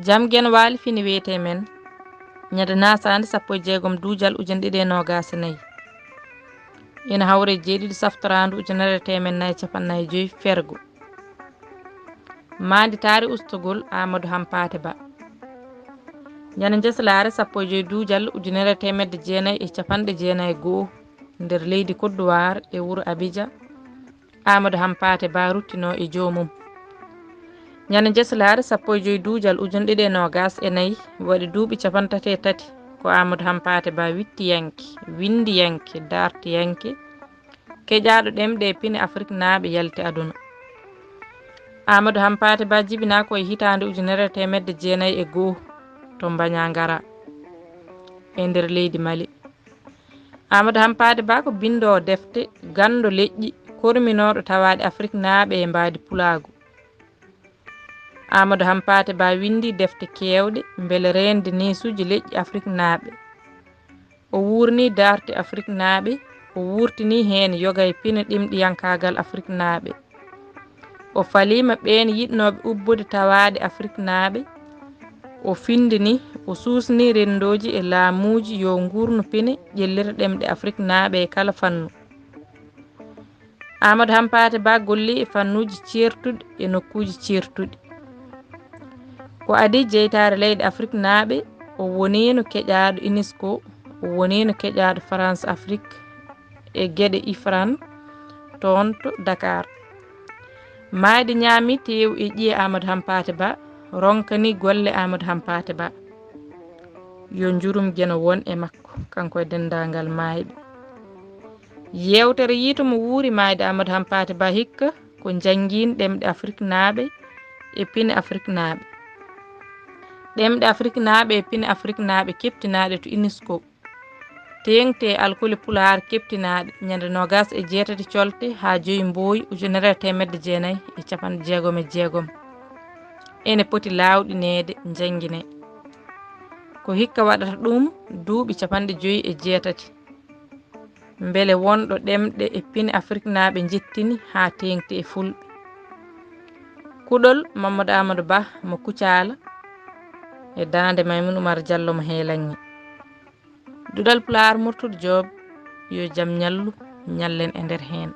jam gen waali fini wiyete men ñande nasande 16 duujal ujunere ɗiɗi e nogas e nayyi ina hawre jeeɗiɗi saftorandu ujunere temen nayyi capanɗe joyyi fergo manditare ustugol Amadou Hampate Ba ñande jeesalare 15 duujal ujunere temedde jeenayyi e capanɗe jeenayyi e goho nder leydi Côte d'Ivoire e wuuro Abidjan Amadou Hampate Ba ruttino e joomum ñande jeesalare 15 duujal ujunere ɗiɗi e nogas e nayyi waɗi duuɓi 33 ko Amadou Hampate Ba windiyanke dartiyanke keƴaɗo ɗemɗe e piine Afrique naaɓe yalti aduna Amadou Hampate Ba jibina koye hitande ujunere temedde jeenayyi e goho to Bandiagara e nder leydi Mali Amadou Hampate Ba ko bindowo defte gando leƴƴi korminoɗo tawaɗe Afrique naaɓe e mbadi pulago Amadou Hampate Ba windi defte kewɗe beele rende nesuji leƴƴi Afrique naaɓe o wurni darde Afrique naaɓe o wurtini hen yoga e piine ɗimɗiyankagal Afrique naaɓe o falima ɓen yiɗnoɓe ubbude tawaɗe Afrique naaɓe o findini o susni rendoji e laamuji yo gurnu piine ƴellira ɗemɗe Afrique naaɓe e kala fannu Amadou Hampate Ba golli e fannuji certuɗi e nokkuji certuɗi ko adi jeytare leyɗe Afrique naaɓe o wonino keƴaɗo UNESCO o wonino keƴaɗo France Afrique e gueɗe IFRAN toon to Dakar mayde ñaami tew e ƴiye Amadou Hampate Ba ronkani golle Amadou Hampate Ba yo jurum gueno won e makko kanko e dendagal mayɓe yewtere yitomo wuuri mayde Amadou Hampate Ba hikka ko jangguino ɗemɗe Afrique naaɓe e piine Afrique naaɓe ɗemɗe Afrique naaɓe e piine Afrique naaɓe keptinaɗe to UNESCO tengte alkoli pular keptinaɗe ñande 28 colte ha 5 mboyi ujunere temedde jeenayyi e capanɗe jeegom e jeegom ene poti lawɗinede jangguine ko hikka waɗata ɗum duuɓi 58 beele wonɗo ɗemɗe e piine Afrique naaɓe jettini ha tengti e fulɓe kuɗol Mamadou Amadou Ba mo Kucala e dande Maymouna Oumar Diallo mo Heelagni Duɗal Pulaar Murtude Diop yo jaam ñallu ñallen e nder hen